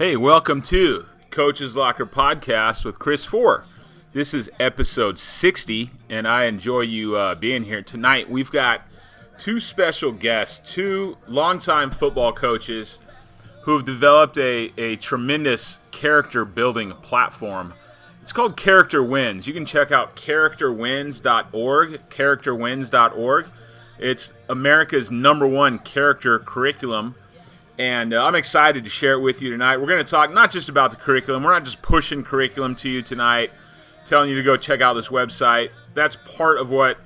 Hey, welcome to Coach's Locker Podcast with Coach Fore. This is episode 60, and I enjoy you being here tonight. We've got two special guests, two longtime football coaches who have developed a tremendous character-building platform. It's called Character Wins. You can check out characterwins.org. It's America's #1 character curriculum. And I'm excited to share it with you tonight. We're going to talk not just about the curriculum. We're not just pushing curriculum to you tonight, telling you to go check out this website. That's part of what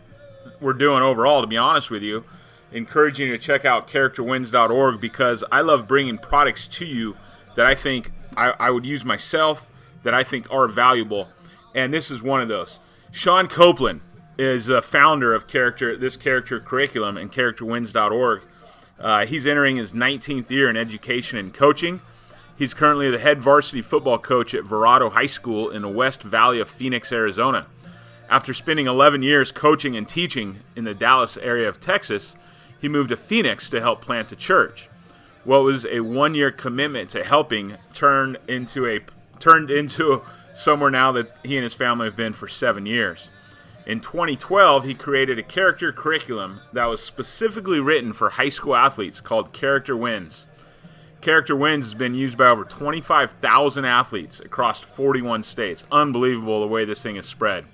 we're doing overall, to be honest with you. Encouraging you to check out characterwins.org because I love bringing products to you that I think I would use myself, that I think are valuable. And this is one of those. Shawn Copeland is a founder of this character curriculum and characterwins.org. He's entering his 19th year in education and coaching. He's currently the head varsity football coach at Verado High School in the West Valley of Phoenix, Arizona. After spending 11 years coaching and teaching in the Dallas area of Texas, he moved to Phoenix to help plant a church. What was a one-year commitment to helping turned into somewhere now that he and his family have been for 7 years. In 2012, he created a character curriculum that was specifically written for high school athletes called Character Wins. Character Wins has been used by over 25,000 athletes across 41 states. Unbelievable the way this thing is spread.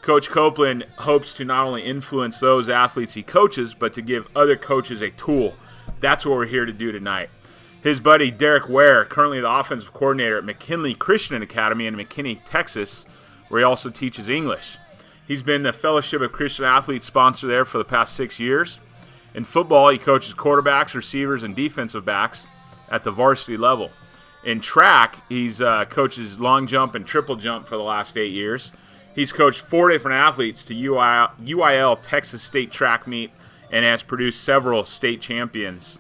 Coach Copeland hopes to not only influence those athletes he coaches, but to give other coaches a tool. That's what we're here to do tonight. His buddy Darrick Ware, currently the offensive coordinator at McKinley Christian Academy in McKinney, Texas, where he also teaches English. He's been the Fellowship of Christian Athletes sponsor there for the past 6 years. In football, he coaches quarterbacks, receivers, and defensive backs at the varsity level. In track, he's coaches long jump and triple jump for the last 8 years. He's coached 4 different athletes to UIL Texas State track meet and has produced several state champions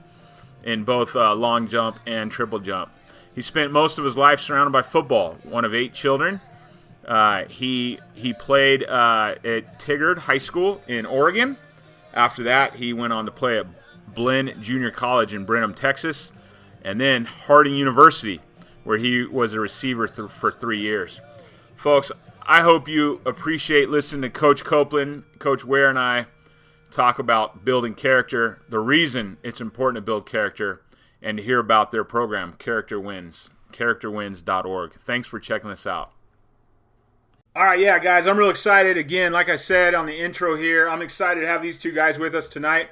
in both long jump and triple jump. He spent most of his life surrounded by football, one of 8 children. He played at Tigard High School in Oregon. After that, he went on to play at Blinn Junior College in Brenham, Texas, and then Harding University, where he was a receiver for 3 years. Folks, I hope you appreciate listening to Coach Copeland, Coach Ware, and I talk about building character, the reason it's important to build character, and to hear about their program, Character Wins, characterwins.org. Thanks for checking this out. All right, yeah, guys, I'm real excited. Again, like I said on the intro here, I'm excited to have these two guys with us tonight.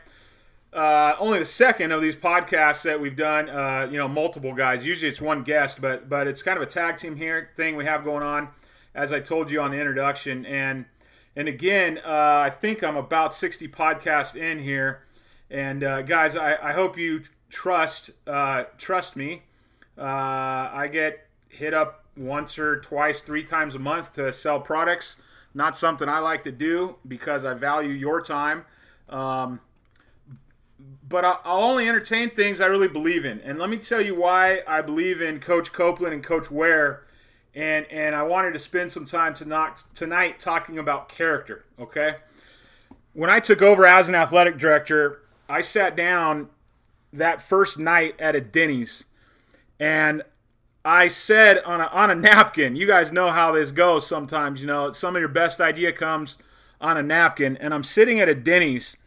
Only the second of these podcasts that we've done, multiple guys. Usually it's one guest, but it's kind of a tag team thing we have going on, as I told you on the introduction. And again, I think I'm about 60 podcasts in here. And, guys, I hope you trust me. I get hit up once or twice, 3 times a month to sell products. Not something I like to do because I value your time. But I'll only entertain things I really believe in. And let me tell you why I believe in Coach Copeland and Coach Ware. And I wanted to spend some time tonight talking about character, okay? When I took over as an athletic director, I sat down that first night at a Denny's, and I said on a napkin, you guys know how this goes sometimes, some of your best idea comes on a napkin, and I'm sitting at a Denny's.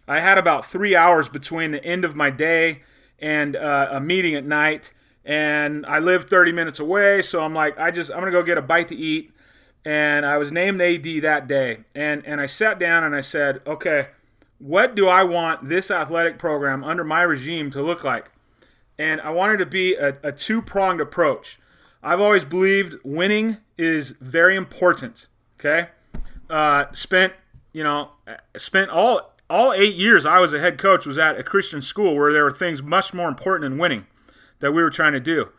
I had about 3 hours between the end of my day and a meeting at night, and I live 30 minutes away, so I'm like, I'm going to go get a bite to eat, and I was named AD that day, and I sat down and I said, okay, what do I want this athletic program under my regime to look like? And I wanted to be a two-pronged approach. I've always believed winning is very important, okay? Spent all 8 years I was a head coach was at a Christian school where there were things much more important than winning that we were trying to do.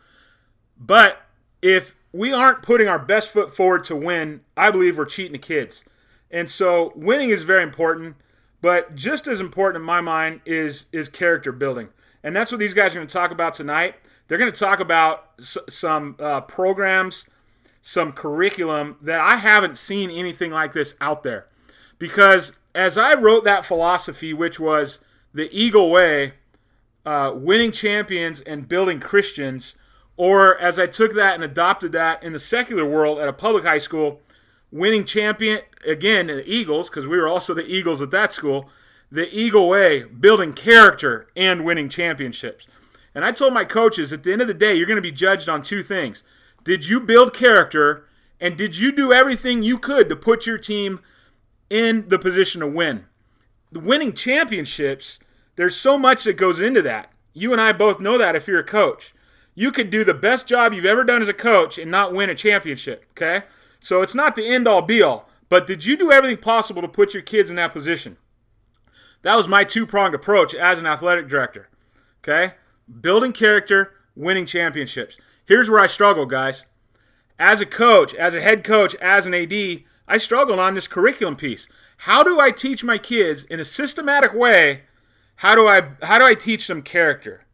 But if we aren't putting our best foot forward to win, I believe we're cheating the kids. And so winning is very important, but just as important in my mind is character building. And that's what these guys are going to talk about tonight. They're going to talk about some programs, some curriculum that I haven't seen anything like this out there. Because as I wrote that philosophy, which was the Eagle Way, winning champions and building Christians, Or as I took that and adopted that in the secular world at a public high school, winning champion, again, the Eagles, because we were also the Eagles at that school, the Eagle way, building character and winning championships. And I told my coaches, at the end of the day, you're going to be judged on two things. Did you build character, and did you do everything you could to put your team in the position to win? The winning championships, there's so much that goes into that. You and I both know that if you're a coach. You could do the best job you've ever done as a coach and not win a championship, okay? So it's not the end-all, be-all. But did you do everything possible to put your kids in that position? That was my two-pronged approach as an athletic director, okay? Building character, winning championships. Here's where I struggle, guys. As a coach, as a head coach, as an AD, I struggled on this curriculum piece. How do I teach my kids in a systematic way? How do I teach them character?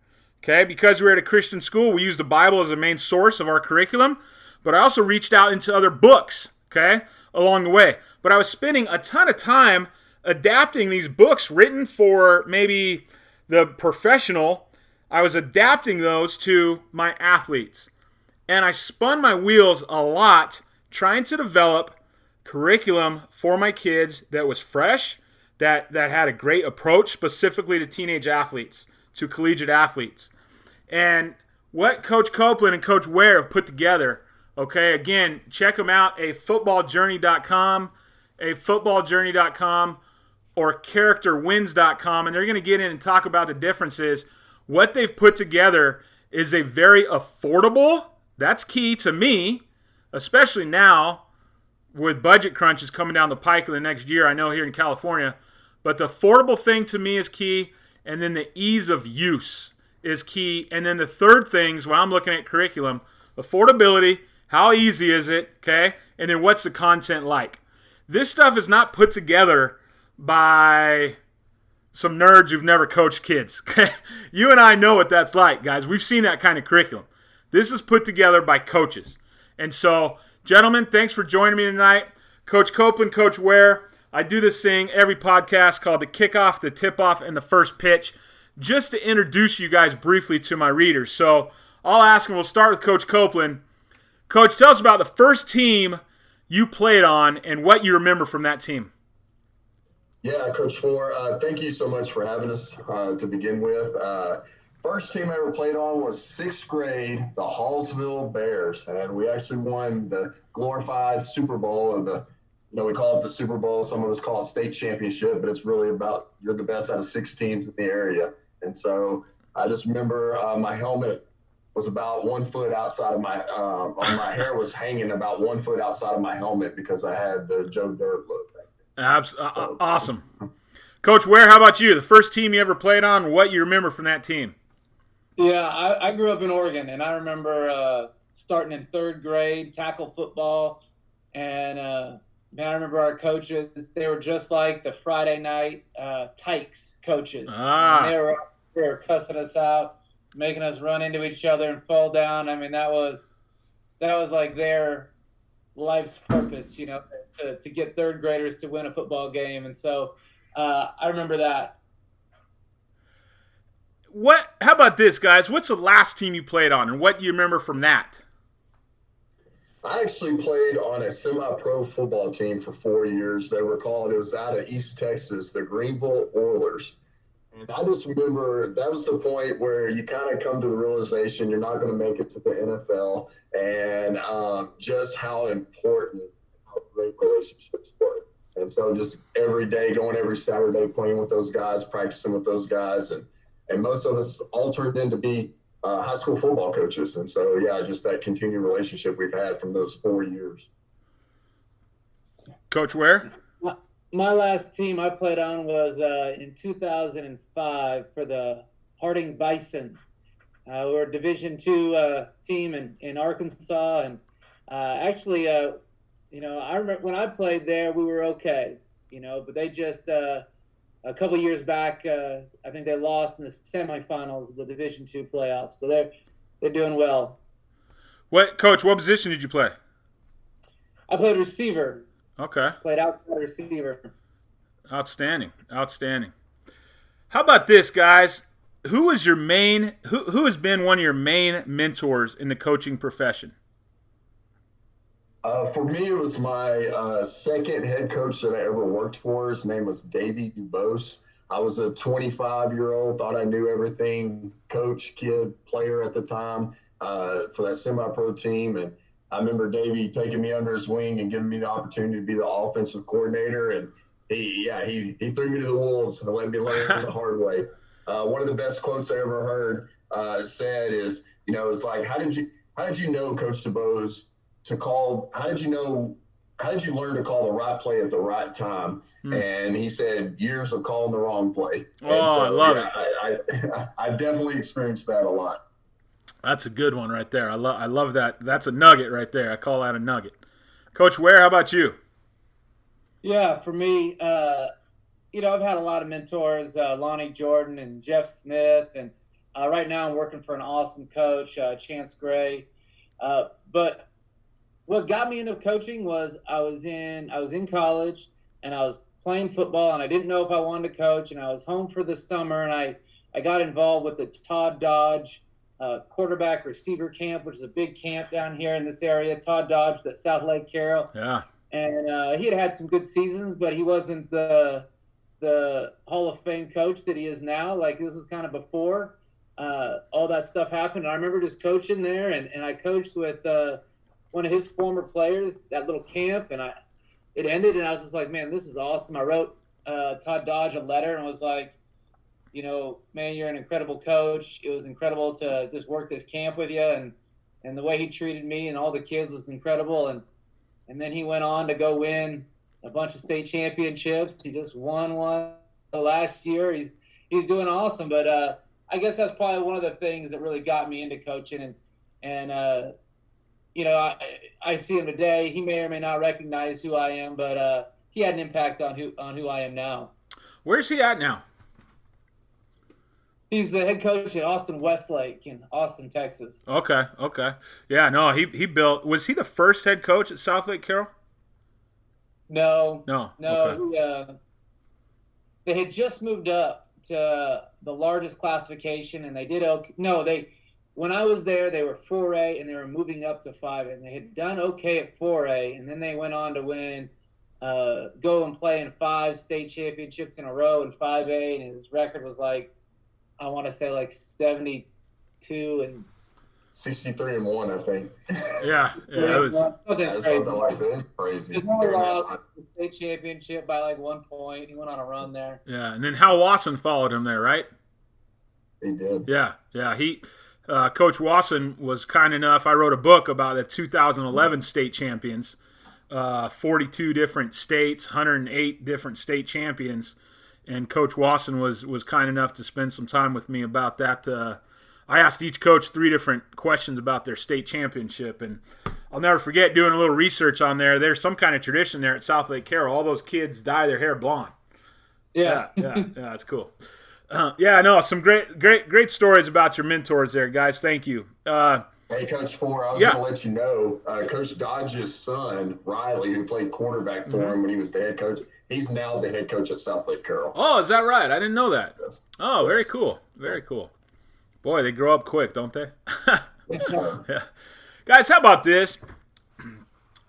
Okay, because we're at a Christian school, we use the Bible as the main source of our curriculum, but I also reached out into other books, okay, along the way. But I was spending a ton of time adapting these books written for maybe the professional. I was adapting those to my athletes. And I spun my wheels a lot trying to develop curriculum for my kids that was fresh, that had a great approach specifically to teenage athletes, to collegiate athletes. And what Coach Copeland and Coach Ware have put together, okay, again, check them out, afootballjourney.com, or characterwins.com, and they're going to get in and talk about the differences. What they've put together is a very affordable, that's key to me, especially now with budget crunches coming down the pike in the next year, I know here in California, but the affordable thing to me is key, and then the ease of use is key. And then the third thing is when I'm looking at curriculum, affordability, how easy is it, okay? And then what's the content like? This stuff is not put together by some nerds who've never coached kids, okay? You and I know what that's like, guys. We've seen that kind of curriculum. This is put together by coaches. And so, gentlemen, thanks for joining me tonight. Coach Copeland, Coach Ware, I do this thing every podcast called the kickoff, the tip-off, and the first pitch, just to introduce you guys briefly to my readers. So I'll ask them, we'll start with Coach Copeland. Coach, tell us about the first team you played on and what you remember from that team. Yeah, Coach Fore, thank you so much for having us to begin with. First team I ever played on was sixth grade, the Hallville Bears, and we actually won the glorified Super Bowl of the, we call it the Super Bowl. Some of us call it state championship, but it's really about you're the best out of 6 teams in the area. And so I just remember my helmet was about 1 foot outside of my my hair was hanging about 1 foot outside of my helmet because I had the Joe Dirt look back then. Awesome. Coach Ware, how about you? The first team you ever played on, what you remember from that team? Yeah, I grew up in Oregon, and I remember starting in 3rd grade, tackle football, and man, I remember our coaches, they were just like the Friday night Tykes coaches. They were cussing us out, making us run into each other and fall down. I mean, that was like their life's purpose, to get 3rd graders to win a football game. And so I remember that. How about this, guys? What's the last team you played on, and what do you remember from that? I actually played on a SemiPro football team for 4 years. It was out of East Texas, the Greenville Oilers. And I just remember that was the point where you kind of come to the realization you're not going to make it to the NFL, and just how important, how great relationships were. And so just every day, going every Saturday, playing with those guys, practicing with those guys, and most of us all turned into be high school football coaches. And so, yeah, just that continued relationship we've had from those 4 years. Coach Ware? My last team I played on was in 2005 for the Harding Bison. We're a Division II team in Arkansas. And actually, I remember when I played there, we were okay, but they just a couple years back, I think they lost in the semifinals of the Division II playoffs. So they're doing well. Coach, what position did you play? I played receiver. Okay. Played outside receiver. Outstanding. How about this, guys? who is your main who has been one of your main mentors in the coaching profession? For me, it was my second head coach that I ever worked for. His name was Dubose. I was a 25-year-old, thought I knew everything, coach, kid, player at the time for that semi-pro team. And I remember Davey taking me under his wing and giving me the opportunity to be the offensive coordinator. And he threw me to the wolves and let me learn the hard way. One of the best quotes I ever heard said is, it's like, how did you know, Coach Dubose, how did you learn to call the right play at the right time? And he said, years of calling the wrong play. I love it. I definitely experienced that a lot. That's a good one right there. I love that. That's a nugget right there. I call that a nugget. Coach Ware, how about you? Yeah, for me, I've had a lot of mentors, Lonnie Jordan and Jeff Smith, and right now I'm working for an awesome coach, Chance Gray. But what got me into coaching was I was in college and I was playing football and I didn't know if I wanted to coach, and I was home for the summer and I got involved with the Todd Dodge quarterback receiver camp, which is a big camp down here in this area. Todd Dodge, that South Lake Carroll. Yeah. And he had some good seasons, but he wasn't the Hall of Fame coach that he is now. Like, this was kind of before all that stuff happened. And I remember just coaching there, and I coached with one of his former players, that little camp, and it ended, and I was just like, man, this is awesome. I wrote Todd Dodge a letter and was like, man, you're an incredible coach. It was incredible to just work this camp with you, and the way he treated me and all the kids was incredible. And then he went on to go win a bunch of state championships. He just won one last year. He's doing awesome. But I guess that's probably one of the things that really got me into coaching. And I see him today. He may or may not recognize who I am, but he had an impact on who I am now. Where's he at now? He's the head coach at Austin Westlake in Austin, Texas. Okay. Yeah, no, he built – was he the first head coach at South Lake Carroll? No. Okay. They had just moved up to the largest classification, and they did okay. No, when I was there, they were 4A, and they were moving up to 5A, and they had done okay at 4A, and then they went on to win go and play in 5 state championships in a row in 5A, and his record was like, I want to say like 72 and 63-1, I think. Yeah, it was something like that. It's crazy. He won the state championship by like 1 point. He went on a run there. Yeah, and then Hal Wasson followed him there, right? He did. Yeah. He, Coach Wasson was kind enough. I wrote a book about the 2011 state champions, 42 different states, 108 different state champions. And Coach Wasson was kind enough to spend some time with me about that. I asked each coach 3 different questions about their state championship, and I'll never forget doing a little research on there. There's some kind of tradition there at South Lake Carroll. All those kids dye their hair blonde. Yeah, that's cool. Some great stories about your mentors there, guys. Thank you. Hey, Coach Fore, I was going to let you know, Coach Dodge's son, Riley, who played quarterback for him when he was the head coach, he's now the head coach at South Lake Carroll. Oh, is that right? I didn't know that. Yes. Oh, very cool. Very cool. Boy, they grow up quick, don't they? Yes, sir. Yeah. Guys, how about this?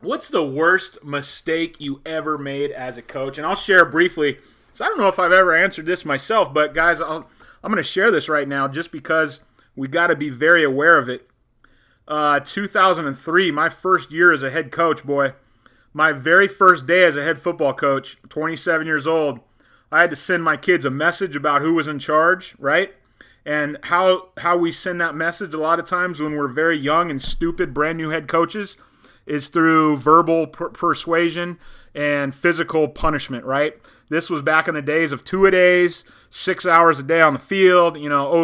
What's the worst mistake you ever made as a coach? And I'll share briefly. So I don't know if I've ever answered this myself, but guys, I'm going to share this right now just because we got to be very aware of it. 2003, my first year as a head coach, boy. My very first day as a head football coach, 27 years old, I had to send my kids a message about who was in charge, right? And how we send that message a lot of times when we're very young and stupid, brand new head coaches is through verbal persuasion and physical punishment, right? This was back in the days of 2-a-days, 6 hours a day on the field.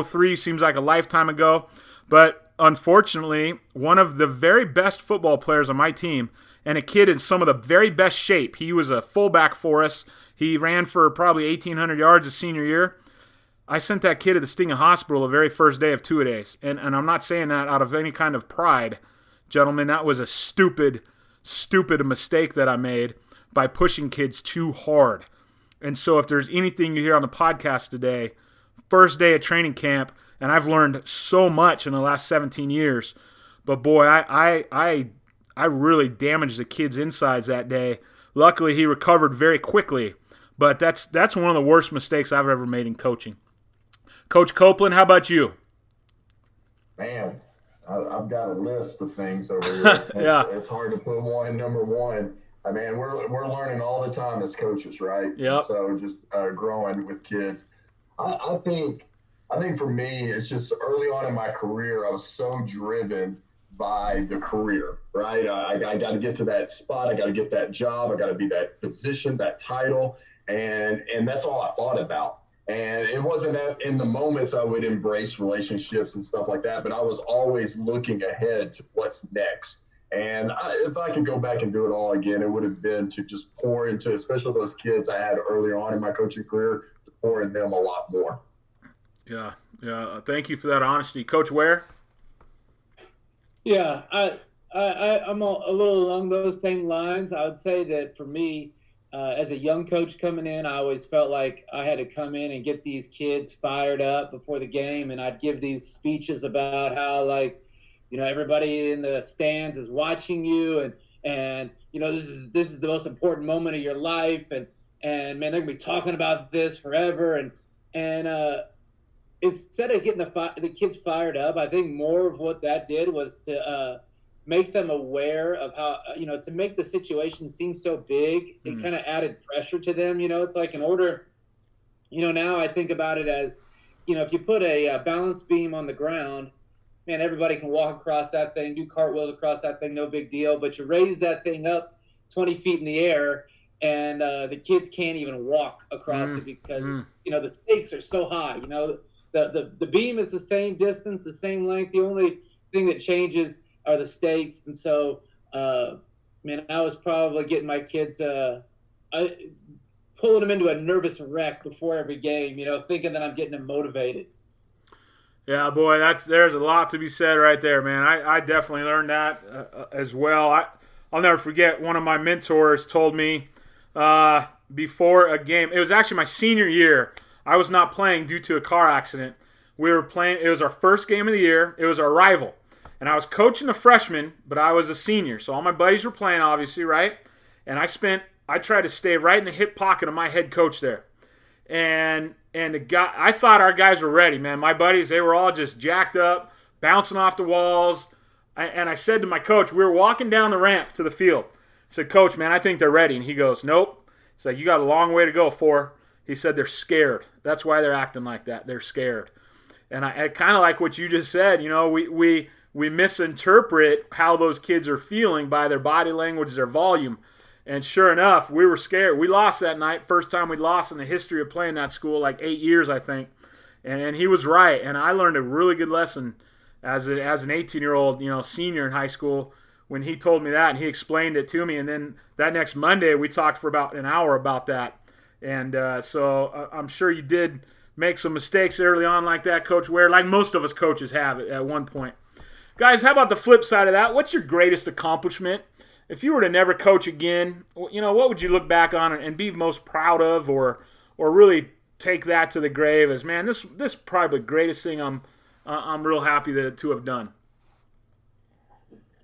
03 seems like a lifetime ago. But unfortunately, one of the very best football players on my team and a kid in some of the very best shape, he was a fullback for us. He ran for probably 1,800 yards his senior year. I sent that kid to the Stinga Hospital the very first day of 2-a-days. And I'm not saying that out of any kind of pride. Gentlemen, that was a stupid mistake that I made by pushing kids too hard. And so if there's anything you hear on the podcast today first day of training camp, and I've learned so much in the last 17 years. But boy, I really damaged the kid's insides that day. Luckily, he recovered very quickly. But that's one of the worst mistakes I've ever made in coaching. Coach Copeland, how about you? Man, I've got a list of things over here. Yeah. It's hard to put one number one. I mean, we're learning all the time as coaches, right? Yep. So just growing with kids. I think for me, it's just early on in my career, I was so driven by the career, right? I got to get to that spot. I got to get that job. I got to be that position, that title. And that's all I thought about. And it wasn't that in the moments I would embrace relationships and stuff like that, but I was always looking ahead to what's next. And if I could go back and do it all again, it would have been to just pour into, especially those kids I had earlier on in my coaching career, to pour in them a lot more. Yeah. Thank you for that honesty. Coach Ware? Yeah, I'm a little along those same lines. I would say that for me, as a young coach coming in, I always felt like I had to come in and get these kids fired up before the game, and I'd give these speeches about how, like, everybody in the stands is watching you, and this is the most important moment of your life, and man, they're gonna be talking about this forever, and instead of getting the kids fired up, I think more of what that did was to make them aware of how, to make the situation seem so big, it kind of added pressure to them. It's like in order, now I think about it as, if you put a balance beam on the ground, man, everybody can walk across that thing, do cartwheels across that thing, no big deal. But you raise that thing up 20 feet in the air, and the kids can't even walk across it because, the stakes are so high. The beam is the same distance, the same length. The only thing that changes are the stakes. And so, man, I was probably getting my kids, pulling them into a nervous wreck before every game, thinking that I'm getting them motivated. Yeah, boy, there's a lot to be said right there, man. I definitely learned that as well. I'll never forget, one of my mentors told me before a game, it was actually my senior year, I was not playing due to a car accident. We were playing, it was our first game of the year, it was our rival. And I was coaching a freshman, but I was a senior. So all my buddies were playing, obviously, right? And I tried to stay right in the hip pocket of my head coach there. And the guy, I thought our guys were ready, man. My buddies, they were all just jacked up, bouncing off the walls. And I said to my coach, we were walking down the ramp to the field. I said, Coach, man, I think they're ready. And he goes, nope. He's like, you got a long way to go, Fore. He said, they're scared. That's why they're acting like that. They're scared. And I kind of like what you just said. We misinterpret how those kids are feeling by their body language, their volume. And sure enough, we were scared. We lost that night. First time we'd lost in the history of playing that school, like 8 years, I think. And he was right. And I learned a really good lesson as an 18-year-old, senior in high school, when he told me that and he explained it to me. And then that next Monday, we talked for about an hour about that. And so I'm sure you did make some mistakes early on like that, Coach Ware, like most of us coaches have at one point. Guys, how about the flip side of that? What's your greatest accomplishment? If you were to never coach again, what would you look back on and be most proud of, or really take that to the grave as, man, this is probably the greatest thing I'm real happy to have done?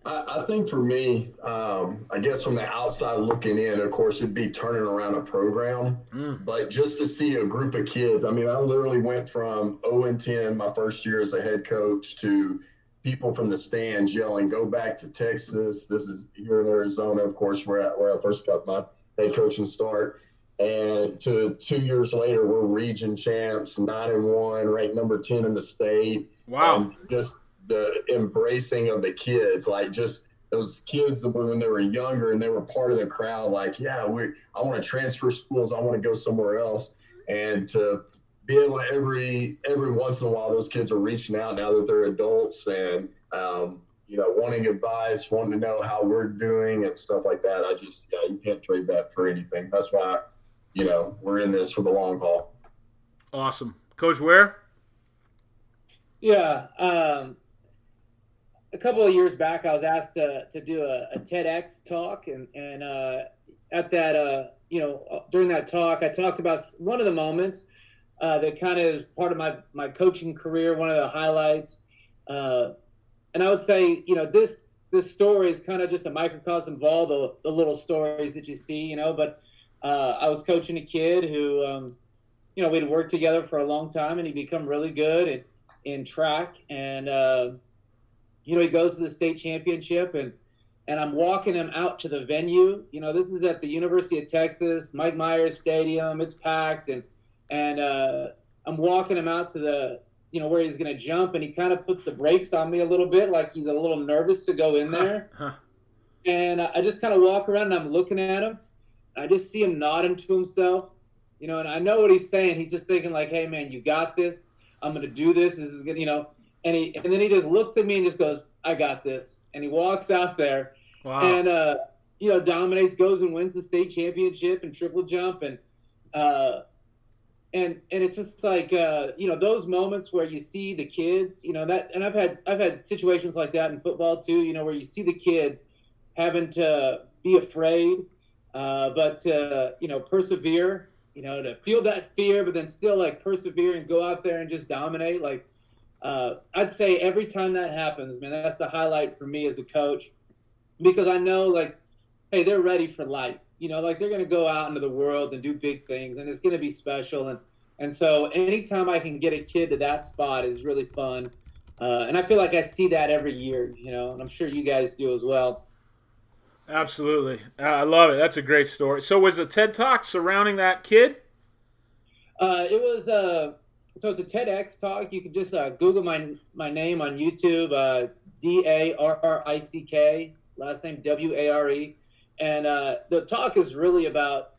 I think for me, I guess from the outside looking in, of course, it'd be turning around a program. But just to see a group of kids, I mean, I literally went from 0-10 my first year as a head coach to people from the stands yelling, go back to Texas. This is here in Arizona, of course, where I first got my head coaching start. And to 2 years later, we're region champs, 9-1, ranked number 10 in the state. Wow. And just the embracing of the kids, like just those kids that when they were younger and they were part of the crowd, like, yeah, I want to transfer schools. I want to go somewhere else. And to be able to every once in a while, those kids are reaching out now that they're adults and, wanting advice, wanting to know how we're doing and stuff like that. You can't trade that for anything. That's why, we're in this for the long haul. Awesome. Coach Ware? Yeah. A couple of years back, I was asked to do a TEDx talk, and at that, during that talk, I talked about one of the moments that kind of is part of my coaching career, one of the highlights. And I would say, this story is kind of just a microcosm of all the little stories that you see, but I was coaching a kid who, we'd worked together for a long time, and he'd become really good in track. And, he goes to the state championship, and I'm walking him out to the venue. This is at the University of Texas, Mike Myers Stadium. It's packed, and I'm walking him out to the, where he's going to jump, and he kind of puts the brakes on me a little bit, like he's a little nervous to go in there. And I just kind of walk around, and I'm looking at him. I just see him nodding to himself, and I know what he's saying. He's just thinking like, hey, man, you got this. I'm going to do this. This is good, And then he just looks at me and just goes, I got this. And he walks out there. Wow. And, dominates, goes and wins the state championship and triple jump. And it's just like, those moments where you see the kids, that, and I've had situations like that in football too, where you see the kids having to be afraid, but to, persevere, to feel that fear, but then still like persevere and go out there and just dominate. Like, I'd say every time that happens, man, that's the highlight for me as a coach, because I know, like, hey, they're ready for life. Like they're going to go out into the world and do big things, and it's going to be special. And so anytime I can get a kid to that spot is really fun. And I feel like I see that every year, and I'm sure you guys do as well. Absolutely. I love it. That's a great story. So was the TED Talk surrounding that kid? It was so it's a TEDx talk. You can just Google my name on YouTube, Darrick, last name Ware. And the talk is really about,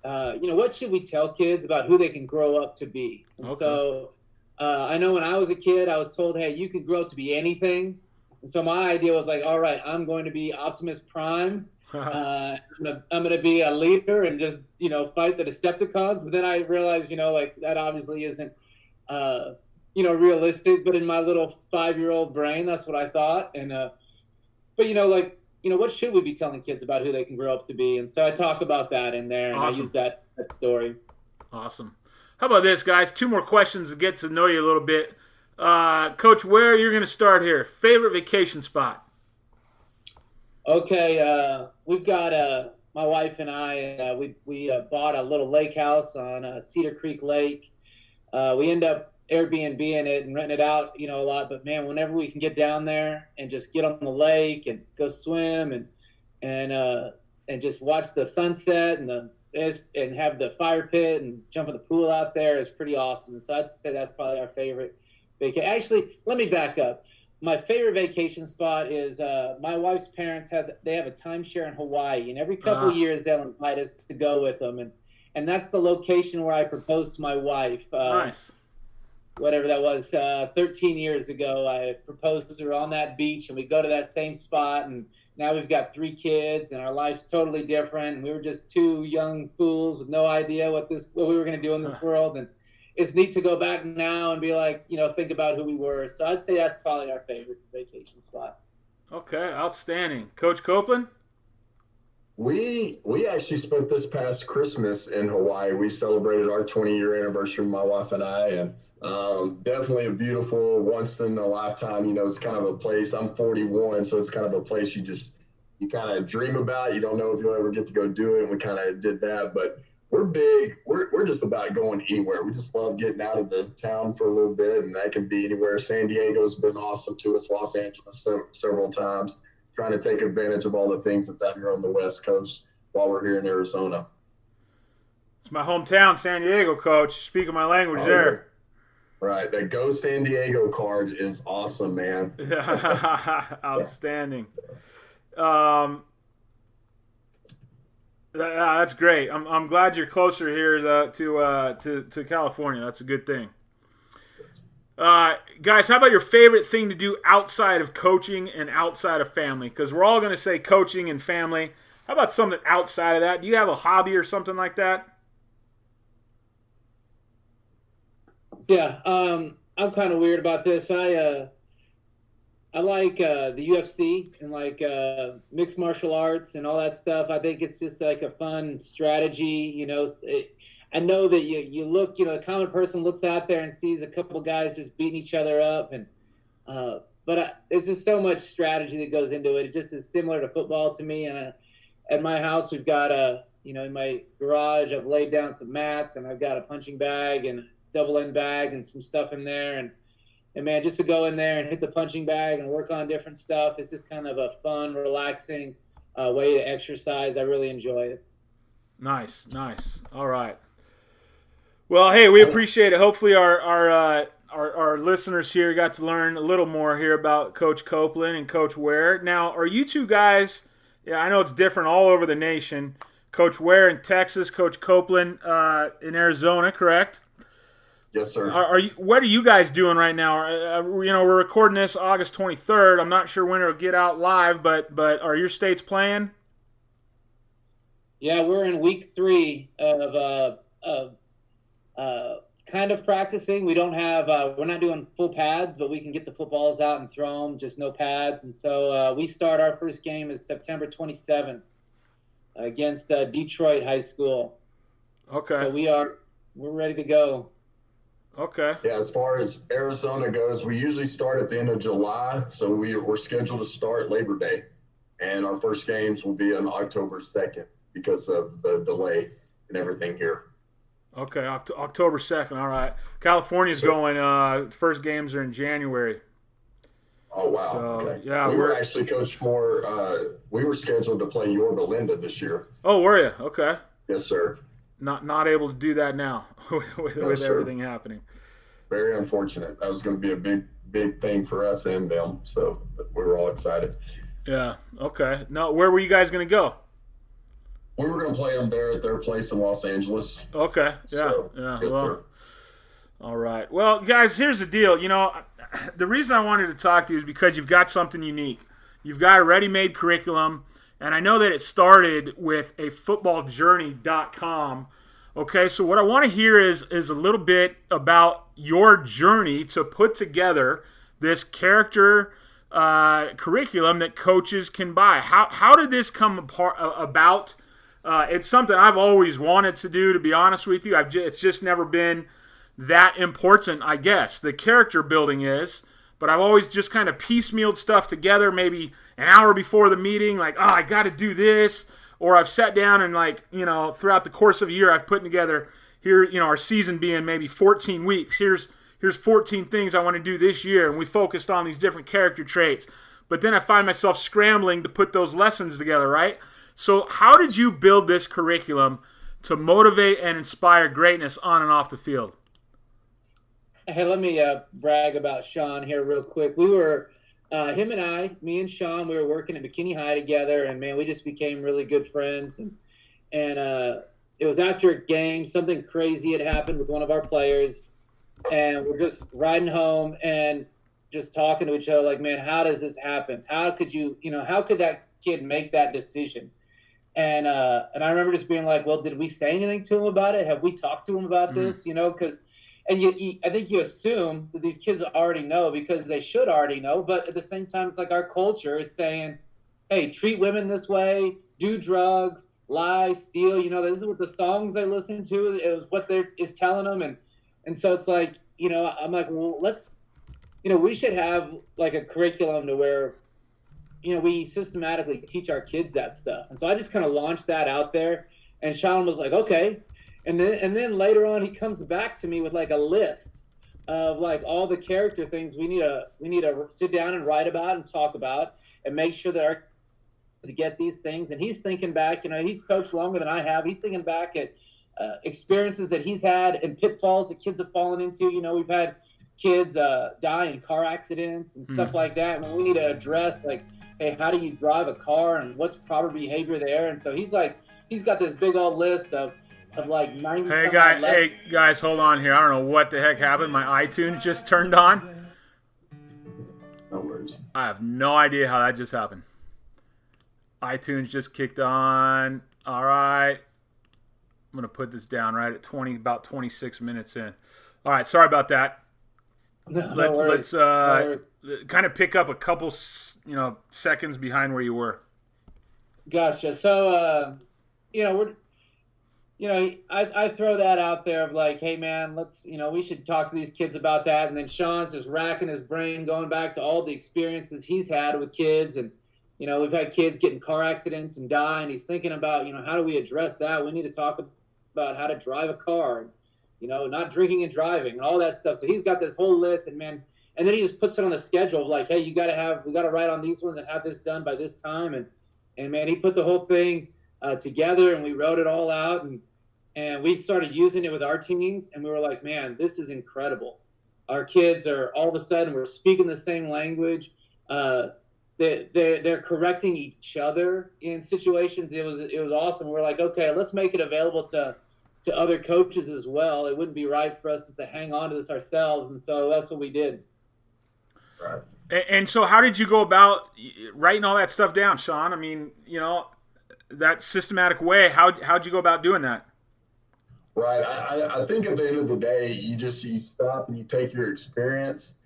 what should we tell kids about who they can grow up to be? And Okay. So I know when I was a kid, I was told, hey, you can grow up to be anything. And so my idea was like, all right, I'm going to be Optimus Prime. I'm gonna be a leader and just fight the Decepticons. But then I realized like that obviously isn't realistic. But in my little 5-year-old brain, that's what I thought. And but what should we be telling kids about who they can grow up to be? And so I talk about that in there, and Awesome. I use that story. Awesome. How about this, guys? 2 more questions to get to know you a little bit. Coach Ware, you're going to start here. Favorite vacation spot? Okay, we've got my wife and I. We bought a little lake house on Cedar Creek Lake. We end up Airbnb-ing it and renting it out, a lot. But man, whenever we can get down there and just get on the lake and go swim and just watch the sunset and have the fire pit and jump in the pool out there is pretty awesome. So I'd say that's probably our favorite vacation. Actually, let me back up. My favorite vacation spot is my wife's parents they have a timeshare in Hawaii, and every couple of years they'll invite us to go with them, and that's the location where I proposed to my wife. Nice. Whatever that was, 13 years ago, I proposed to her on that beach, and we go to that same spot, and now we've got 3 kids, and our life's totally different. And we were just 2 young fools with no idea what we were going to do in this world, and it's neat to go back now and be like, think about who we were. So I'd say that's probably our favorite vacation spot. Okay, outstanding. Coach Copeland? We actually spent this past Christmas in Hawaii. We celebrated our 20-year anniversary, my wife and I, and definitely a beautiful, once in a lifetime. It's kind of a place. I'm 41, so it's kind of a place you kind of dream about. You don't know if you'll ever get to go do it, and we kind of did that. But we're big. We're just about going anywhere. We just love getting out of the town for a little bit, and that can be anywhere. San Diego's been awesome to us. Los Angeles several times. Trying to take advantage of all the things that's out here on the West Coast while we're here in Arizona. It's my hometown, San Diego, Coach. Speaking my language there. Right. That Go San Diego card is awesome, man. Outstanding. That's great. I'm glad you're closer here to California. That's a good thing. Guys, how about your favorite thing to do outside of coaching and outside of family? Because we're all going to say coaching and family. How about something outside of that? Do you have a hobby or something like that? Yeah, I'm kind of weird about this. I like the UFC and like mixed martial arts and all that stuff. I think it's just like a fun strategy. I know that you look, the common person looks out there and sees a couple guys just beating each other up, and there's just so much strategy that goes into it. It just is similar to football to me. And at my house, we've got in my garage, I've laid down some mats, and I've got a punching bag and double end bag and some stuff in there, and man, just to go in there and hit the punching bag and work on different stuff, it's just kind of a fun, relaxing way to exercise. I really enjoy it. Nice. All right. Well, hey, we appreciate it. Hopefully our listeners here got to learn a little more here about Coach Copeland and Coach Ware. Now, are you two guys, I know it's different all over the nation, Coach Ware in Texas, Coach Copeland in Arizona, correct? Yes, sir. What are you guys doing right now? We're recording this August 23rd. I'm not sure when it'll get out live, but are your states playing? Yeah, we're in week 3 of kind of practicing. We don't have we're not doing full pads, but we can get the footballs out and throw them, just no pads. And so we start our first game is September 27th against Detroit High School. Okay. So we're ready to go. Okay. Yeah, as far as Arizona goes, we usually start at the end of July, so we're scheduled to start Labor Day, and our first games will be on October 2nd because of the delay and everything here. Okay, October 2nd, all right. California's going, first games are in January. Oh, wow. So, okay. Yeah, we were actually, Coach Fore, we were scheduled to play Yorba Linda this year. Oh, were you? Okay. Yes, sir. Not able to do that now with everything happening. Very unfortunate. That was going to be a big thing for us and them, so we were all excited. Yeah, okay. Now, where were you guys going to go? We were going to play them there at their place in Los Angeles. Okay, yeah. Yes, Well, sir. all right. Well, guys, here's the deal. The reason I wanted to talk to you is because you've got something unique. You've got a ready-made curriculum, and I know that it started with a footballjourney.com. Okay, so what I want to hear is a little bit about your journey to put together this character curriculum that coaches can buy. How did this come about? It's something I've always wanted to do, to be honest with you. It's just never been that important, I guess. The character building is, but I've always just kind of piecemealed stuff together, maybe an hour before the meeting, like, I got to do this. Or I've sat down and, throughout the course of a year, I've put together here, our season being maybe 14 weeks. Here's 14 things I want to do this year, and we focused on these different character traits. But then I find myself scrambling to put those lessons together, right? So how did you build this curriculum to motivate and inspire greatness on and off the field? Hey, let me brag about Shawn here real quick. We were, me and Shawn, we were working at McKinney High together, and man, we just became really good friends. And it was after a game, something crazy had happened with one of our players, and we're just riding home and just talking to each other like, man, how does this happen? How could that kid make that decision? And I remember just being like, well, did we say anything to him about it? Have we talked to him about this? Because I think you assume that these kids already know because they should already know. But at the same time, it's like our culture is saying, hey, treat women this way, do drugs, lie, steal. This is what the songs they listen to is what is telling them. And so it's like, I'm like, well, we should have like a curriculum to where, we systematically teach our kids that stuff. And so I just kind of launched that out there, and Shawn was like, okay. And then later on, he comes back to me with like a list of like all the character things we need to sit down and write about and talk about and make sure that our kids get these things. And he's thinking back, he's coached longer than I have. He's thinking back at experiences that he's had and pitfalls that kids have fallen into. We've had kids die in car accidents and stuff like that. And we need to address like, hey, how do you drive a car and what's proper behavior there? And so he's got this big old list of like 90. Hey guys, hold on here. I don't know what the heck happened. My iTunes just turned on. No worries. I have no idea how that just happened. iTunes just kicked on. All right. I'm going to put this down right at about 26 minutes in. All right, sorry about that. Let's kind of pick up a couple seconds behind where you were. Gotcha. So I throw that out there of like, hey man, let's, we should talk to these kids about that. And then Shawn's just racking his brain, going back to all the experiences he's had with kids. And, we've had kids get in car accidents and die. And he's thinking about, how do we address that? We need to talk about how to drive a car, not drinking and driving and all that stuff. So he's got this whole list, and then he just puts it on the schedule of like, hey, we got to write on these ones and have this done by this time. And man, he put the whole thing together, and we wrote it all out, and we started using it with our teams, and we were like, man, this is incredible. Our kids are all of a sudden, we're speaking the same language. They're correcting each other in situations. It was awesome. We're like, okay, let's make it available to other coaches as well. It wouldn't be right for us to hang on to this ourselves, and so that's what we did. Right. And so how did you go about writing all that stuff down, Shawn? I mean, that systematic way, how'd you go about doing that? Right. I think at the end of the day, you stop and you take your experience,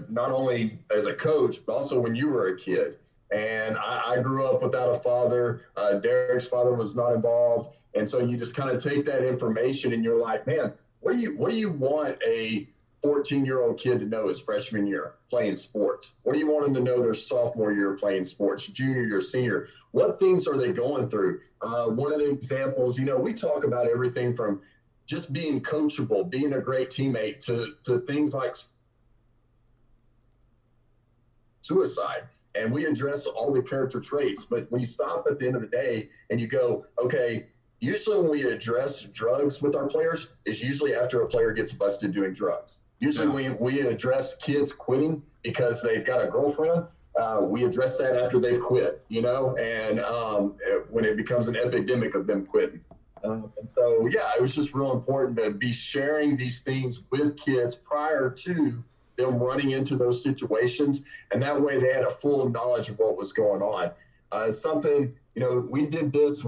not only as a coach, but also when you were a kid. And I grew up without a father. Darrick's father was not involved. And so you just kind of take that information and you're like, man, what do you want a 14-year-old kid to know his freshman year playing sports? What do you want them to know their sophomore year playing sports, junior year, senior? What things are they going through? One of the examples, we talk about everything from just being coachable, being a great teammate, to things like suicide. And we address all the character traits. But when you stop at the end of the day and you go, okay, usually when we address drugs with our players is usually after a player gets busted doing drugs. Usually we address kids quitting because they've got a girlfriend. We address that after they've quit, and when it becomes an epidemic of them quitting. And so, it was just real important to be sharing these things with kids prior to them running into those situations. And that way they had a full knowledge of what was going on. We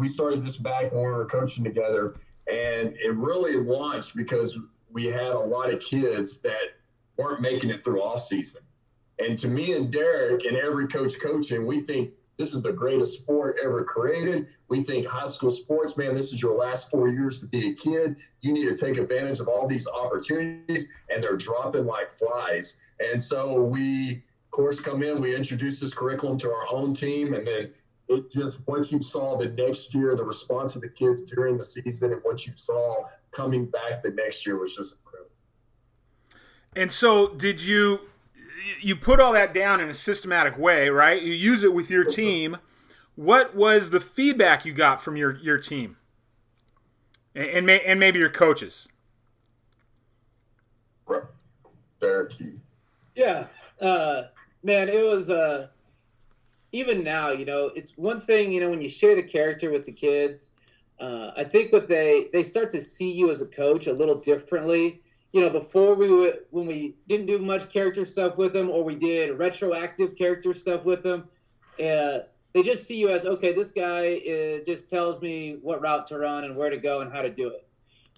started this back when we were coaching together, and it really launched because we had a lot of kids that weren't making it through off season. And to me and Darrick and every coach coaching, we think this is the greatest sport ever created. We think high school sports, man, this is your last 4 years to be a kid. You need to take advantage of all these opportunities, and they're dropping like flies. And so we, of course, come in, we introduce this curriculum to our own team, and then it just, once you saw the next year, the response of the kids during the season, and what you saw coming back the next year was just incredible. And so did you put all that down in a systematic way, right? You use it with your team. What was the feedback you got from your team and maybe your coaches? Darrick. Yeah, man, it was even now, it's one thing, when you share the character with the kids, I think what they start to see you as a coach a little differently. Before when we didn't do much character stuff with them, or we did retroactive character stuff with them, they just see you as, okay, this guy just tells me what route to run and where to go and how to do it.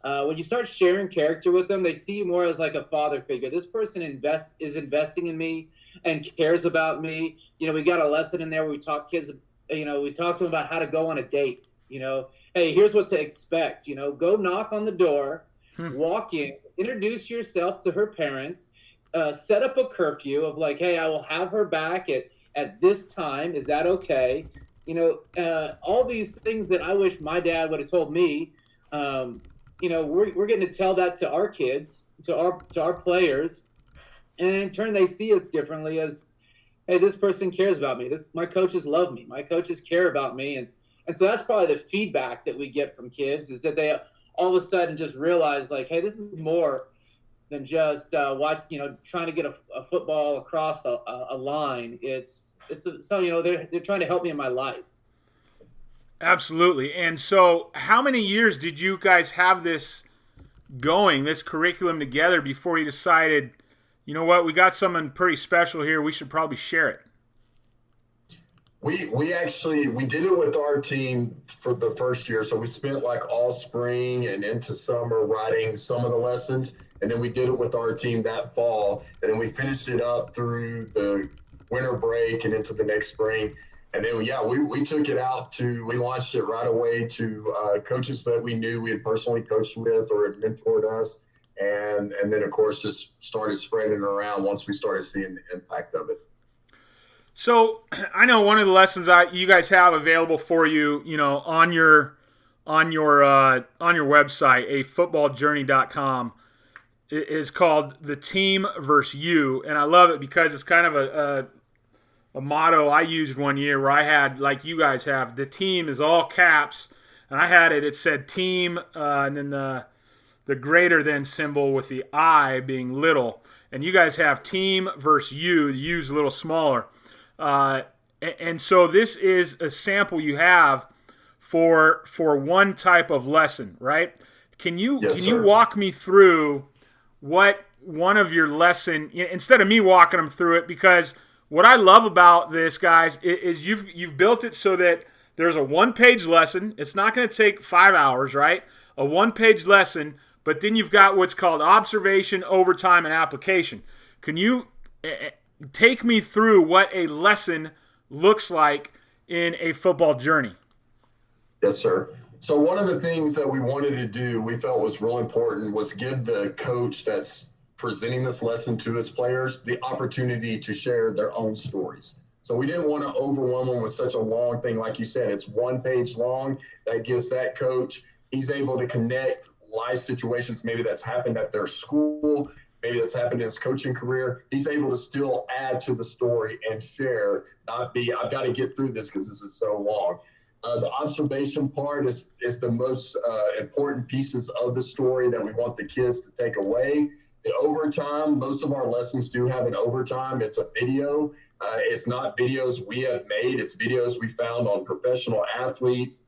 When you start sharing character with them, they see you more as like a father figure. This person is investing in me and cares about me. We got a lesson in there where we talk kids, we talk to them about how to go on a date. Hey, here's what to expect. Go knock on the door, walk in, introduce yourself to her parents, set up a curfew of like, hey, I will have her back at this time. Is that okay? All these things that I wish my dad would have told me. We're getting to tell that to our kids, to our players, and in turn they see us differently as, hey, this person cares about me. My coaches love me. My coaches care about me, and so that's probably the feedback that we get from kids, is that they all of a sudden just realize like, hey, this is more than just trying to get a football across a line. They're trying to help me in my life. Absolutely. And so how many years did you guys have this curriculum together before you decided, you know what, we got something pretty special here, we should probably share it? We did it with our team for the first year. So we spent like all spring and into summer writing some of the lessons. And then we did it with our team that fall. And then we finished it up through the winter break and into the next spring. And then, yeah, we took it out we launched it right away to coaches that we knew we had personally coached with or had mentored us. And then, of course, just started spreading it around once we started seeing the impact of it. So I know one of the lessons you guys have available for you, on your website, afootballjourney.com, is called The Team versus You, and I love it because it's kind of a motto I used one year where I had, like you guys have, the team is all caps, and I had it said team, and then the greater than symbol with the I being little, and you guys have team versus you, the U's a little smaller. And so this is a sample you have for one type of lesson, right? Can you walk me through what one of your lesson, instead of me walking them through it, because what I love about this, guys, is you've built it so that there's a one-page lesson. It's not going to take 5 hours, right? A one-page lesson, but then you've got what's called observation, overtime, and application. Can you take me through what a lesson looks like in a football journey? Yes, sir. So one of the things that we wanted to do, we felt was real important, was give the coach that's presenting this lesson to his players the opportunity to share their own stories. So we didn't want to overwhelm them with such a long thing. Like you said, it's one page long. That gives that coach, he's able to connect live situations, maybe that's happened at their school, maybe that's happened in his coaching career. He's able to still add to the story and share, not be, I've got to get through this because this is so long. The observation part is the most important pieces of the story that we want the kids to take away. The overtime, most of our lessons do have an overtime. It's a video. It's not videos we have made. It's videos we found on professional athletes,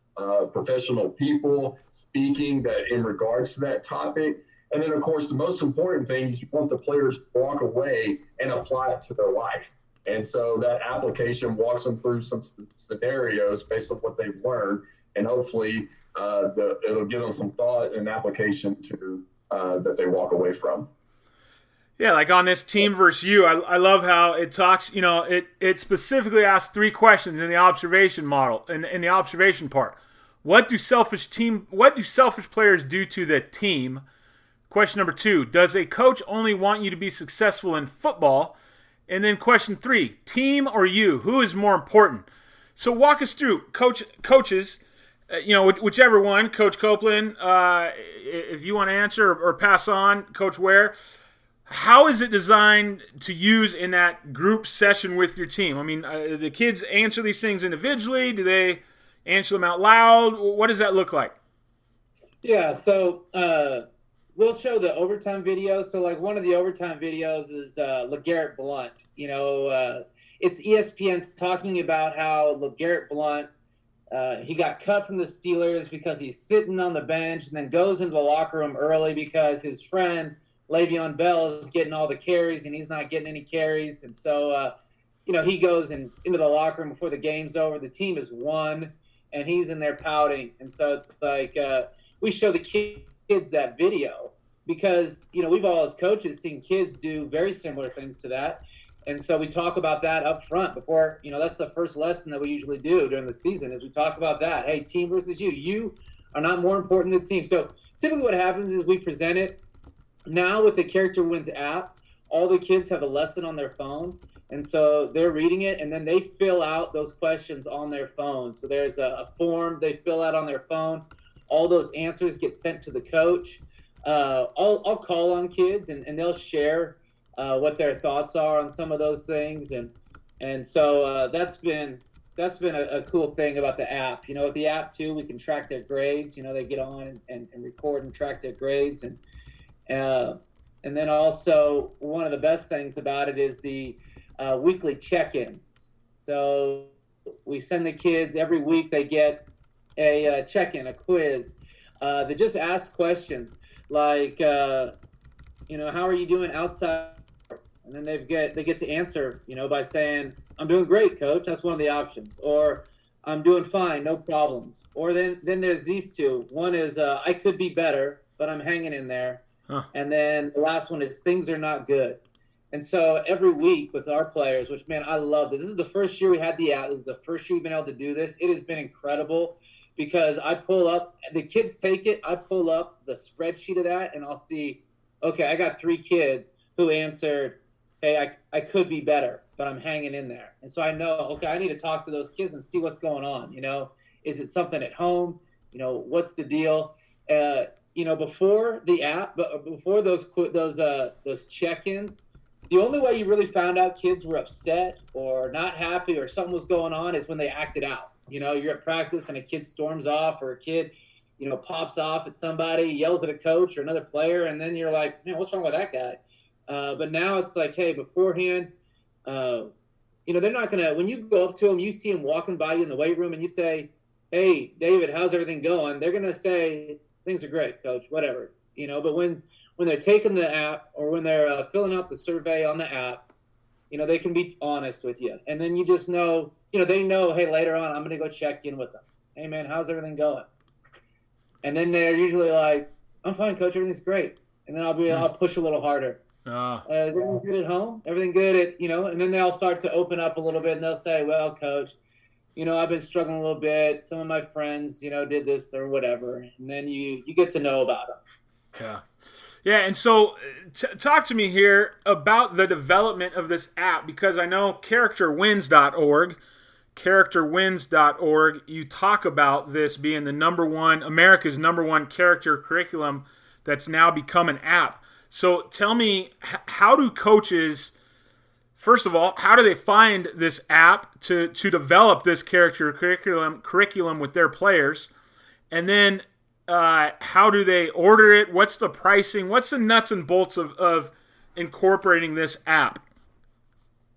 professional people speaking that in regards to that topic. And then, of course, the most important thing is you want the players to walk away and apply it to their life. And so that application walks them through some scenarios based on what they've learned, and hopefully it'll give them some thought and application to that they walk away from. Yeah, like on this team versus you, I love how it talks, it specifically asks 3 questions in the observation model, in the observation part. What do selfish players do to the team? Question number 2, does a coach only want you to be successful in football? And then question 3, team or you? Who is more important? So walk us through, coaches, whichever one, Coach Copeland, if you want to answer or pass on, Coach Ware. How is it designed to use in that group session with your team? I mean, the kids answer these things individually? Do they answer them out loud? What does that look like? Yeah, so we'll show the overtime video. So, like, one of the overtime videos is LeGarrette Blount. It's ESPN talking about how LeGarrette Blount, he got cut from the Steelers because he's sitting on the bench and then goes into the locker room early because his friend – Le'Veon Bell is getting all the carries and he's not getting any carries. And so, he goes into the locker room before the game's over. The team has won and he's in there pouting. And so it's like we show the kids that video because, we've all as coaches seen kids do very similar things to that. And so we talk about that up front before, that's the first lesson that we usually do during the season is we talk about that. Hey, team versus you. You are not more important than the team. So typically what happens is we present it. Now with the Character Wins app, all the kids have a lesson on their phone. And so they're reading it, and then they fill out those questions on their phone. So there's a form they fill out on their phone. All those answers get sent to the coach. I'll call on kids, and they'll share what their thoughts are on some of those things. And so that's been a cool thing about the app. With the app, too, we can track their grades. They get on and record and track their grades. And then also one of the best things about it is the weekly check-ins. So we send the kids every week. They get a check-in, a quiz. They just ask questions like, how are you doing outside? And then they get to answer, by saying, I'm doing great, coach. That's one of the options. Or I'm doing fine, no problems. Or then there's these two. One is I could be better, but I'm hanging in there. Huh. And then the last one is things are not good. And so every week with our players, which, man, I love this. This is the first year we had the app. This is the first year we've been able to do this. It has been incredible because I pull up, the kids take it, I pull up the spreadsheet of that, and I'll see, okay, I got 3 kids who answered, hey, I could be better, but I'm hanging in there. And so I know, okay, I need to talk to those kids and see what's going on. Is it something at home? What's the deal? Before the app, but before those check-ins, the only way you really found out kids were upset or not happy or something was going on is when they acted out. You're at practice and a kid storms off, or a kid, pops off at somebody, yells at a coach or another player, and then you're like, man, what's wrong with that guy? But now it's like, hey, beforehand, they're not going to – when you go up to them, you see them walking by you in the weight room and you say, hey, David, how's everything going? They're going to say, things are great, coach, whatever. But when they're taking the app or when they're filling out the survey on the app, they can be honest with you. And then you just know, they know, hey, later on, I'm going to go check in with them. Hey, man, how's everything going? And then they're usually like, I'm fine, coach, everything's great. And then I'll push a little harder. Everything good at home? Everything good at, and then they'll start to open up a little bit and they'll say, well, coach, I've been struggling a little bit. Some of my friends, did this or whatever. And then you get to know about them. Yeah. Yeah, and so talk to me here about the development of this app, because I know characterwins.org, you talk about this being America's number one character curriculum that's now become an app. So tell me, how do coaches, first of all, how do they find this app to develop this character curriculum with their players? And then how do they order it? What's the pricing? What's the nuts and bolts of incorporating this app?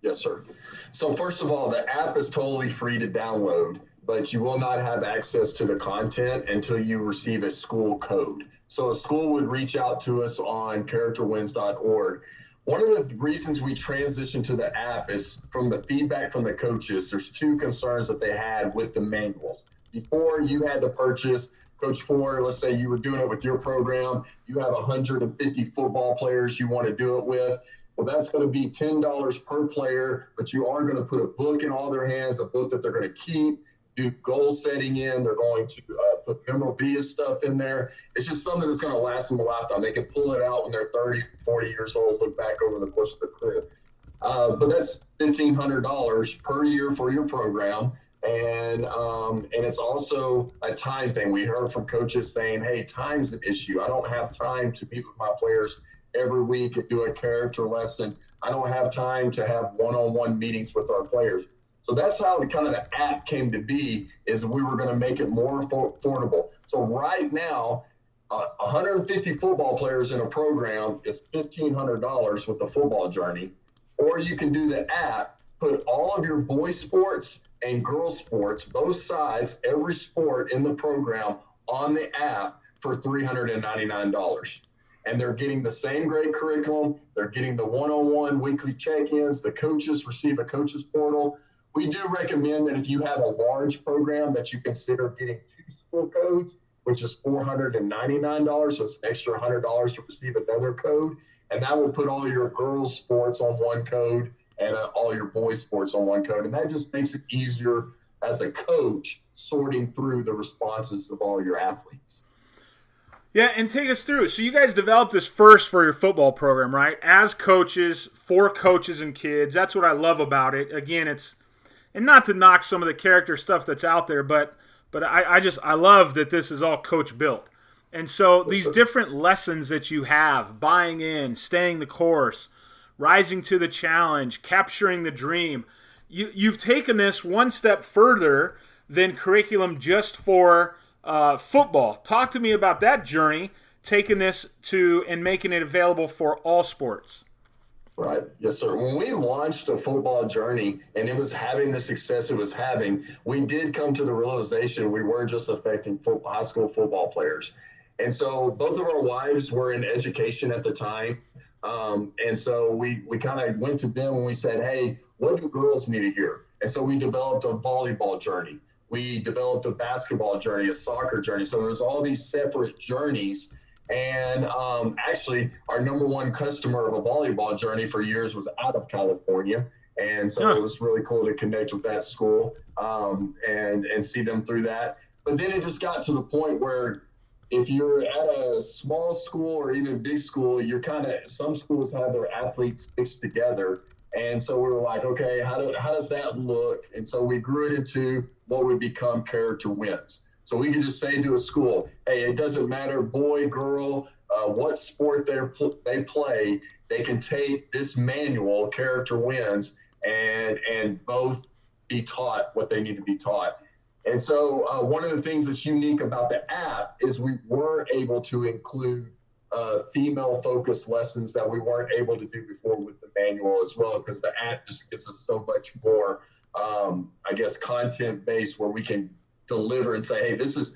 Yes, sir. So first of all, the app is totally free to download, but you will not have access to the content until you receive a school code. So a school would reach out to us on characterwins.org. One of the reasons we transitioned to the app is from the feedback from the coaches. There's 2 concerns that they had with the manuals. Before, you had to purchase Coach Fore, let's say you were doing it with your program, you have 150 football players you want to do it with. Well, that's going to be $10 per player, but you are going to put a book in all their hands, a book that they're going to keep, do goal setting in. They're going to put memorabilia stuff in there. It's just something that's going to last them a lifetime. They can pull it out when they're 30, 40 years old, look back over the course of the career. But that's $1,500 per year for your program. And it's also a time thing. We heard from coaches saying, hey, time's an issue. I don't have time to meet with my players every week and do a character lesson. I don't have time to have one-on-one meetings with our players. So that's how the app came to be, is we were going to make it more affordable. So right now, 150 football players in a program is $1,500 with the football journey. Or you can do the app, put all of your boys sports and girls sports, both sides, every sport in the program on the app for $399. And they're getting the same great curriculum. They're getting the one-on-one weekly check-ins. The coaches receive a coaches portal. We do recommend that if you have a large program that you consider getting 2 school codes, which is $499. So it's an extra $100 to receive another code. And that will put all your girls sports on one code and all your boys sports on one code. And that just makes it easier as a coach sorting through the responses of all your athletes. Yeah, and take us through. So you guys developed this first for your football program, right? As coaches, for coaches and kids. That's what I love about it. Again, and not to knock some of the character stuff that's out there, but I love that this is all coach built. And so these different lessons that you have, buying in, staying the course, rising to the challenge, capturing the dream, you've taken this one step further than curriculum just for football. Talk to me about that journey, taking this to and making it available for all sports. Right. Yes, sir. When we launched a football journey and it was having the success it was having, we did come to the realization we weren't just affecting high school football players. And so both of our wives were in education at the time. And so we kind of went to them and we said, hey, what do girls need to hear? And so we developed a volleyball journey. We developed a basketball journey, a soccer journey. So there's all these separate journeys And actually, our number one customer of a volleyball journey for years was out of California. And so it was really cool to connect with that school and see them through that. But then it just got to the point where if you're at a small school or even a big school, you're some schools have their athletes mixed together. And so we were like, okay, how does that look? And so we grew it into what would become character wins. So we could just say to a school, hey, it doesn't matter, boy, girl, what sport they play, they can take this manual, character wins, and both be taught what they need to be taught. And so one of the things that's unique about the app is we were able to include female-focused lessons that we weren't able to do before with the manual as well, because the app just gives us so much more, content-based where we can deliver and say, hey, this is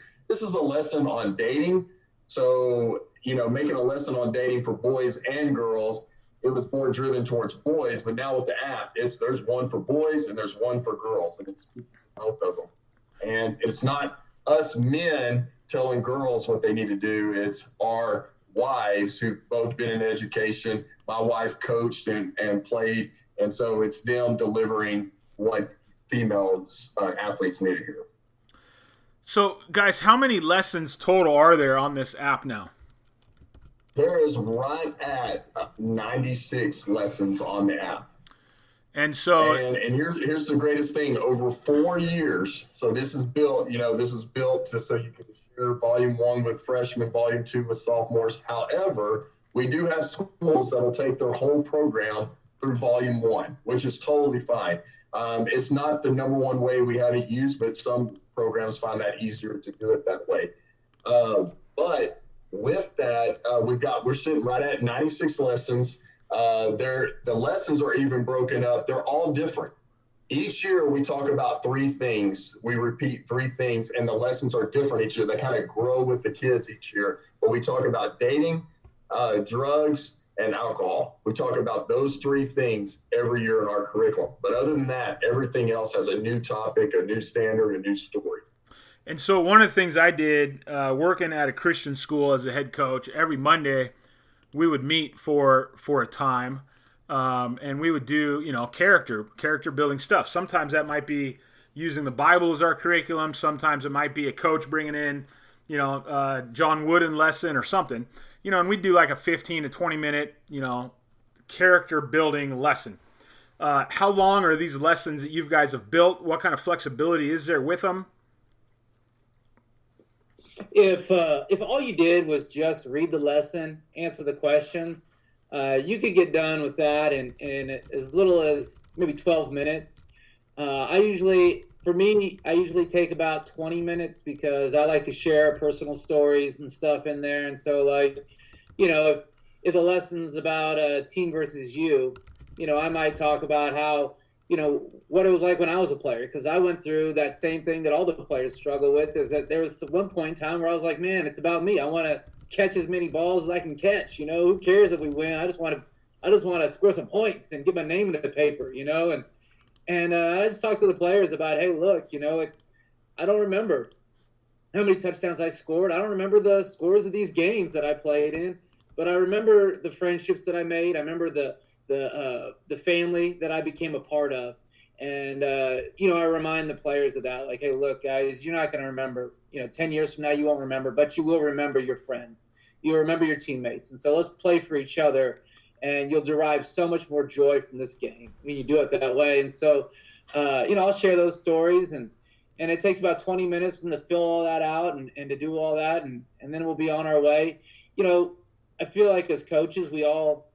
a lesson on dating. So, making a lesson on dating for boys and girls, it was more driven towards boys. But now with the app, there's one for boys and there's one for girls, and it's both of them. And it's not us men telling girls what they need to do. It's our wives who've both been in education. My wife coached and played. And so it's them delivering what female athletes need to hear. So, guys, how many lessons total are there on this app now? There is right at 96 lessons on the app. And so, and here's the greatest thing: over 4 years. So this is built. So you can share volume 1 with freshmen, volume 2 with sophomores. However, we do have schools that will take their whole program through volume 1, which is totally fine. It's not the number one way we have it used, but some programs find that easier to do it that way. But with that, we're sitting right at 96 lessons. The lessons are even broken up. They're all different. Each year we talk about 3 things. We repeat 3 things, and the lessons are different each year. They kind of grow with the kids each year. But we talk about dating, drugs, and alcohol. We talk about those 3 things every year in our curriculum. But other than that, everything else has a new topic, a new standard, a new story. And so one of the things I did working at a Christian school as a head coach, every Monday we would meet for a time, and we would do character building stuff. Sometimes that might be using the Bible as our curriculum. Sometimes it might be a coach bringing in John Wooden lesson or something. And we'd do like a 15 to 20 minute character building lesson. How long are these lessons that you guys have built? What kind of flexibility is there with them? If all you did was just read the lesson, answer the questions, you could get done with that in as little as maybe 12 minutes. I usually take about 20 minutes because I like to share personal stories and stuff in there. And so, if the lesson's about a team versus you, I might talk about how, what it was like when I was a player, because I went through that same thing that all the players struggle with, is that there was one point in time where I was like, man, it's about me. I want to catch as many balls as I can catch. Who cares if we win? I just want to score some points and get my name in the paper, and I just talked to the players about, hey, look, I don't remember how many touchdowns I scored. I don't remember the scores of these games that I played in, but I remember the friendships that I made. I remember the family that I became a part of. And, I remind the players of that, like, hey, look, guys, you're not going to remember, 10 years from now, you won't remember, but you will remember your friends. You'll remember your teammates. And so let's play for each other, and you'll derive so much more joy from this game when you do it that way. And so, I'll share those stories, and it takes about 20 minutes for them to fill all that out and to do all that. And then we'll be on our way. I feel like as coaches, we all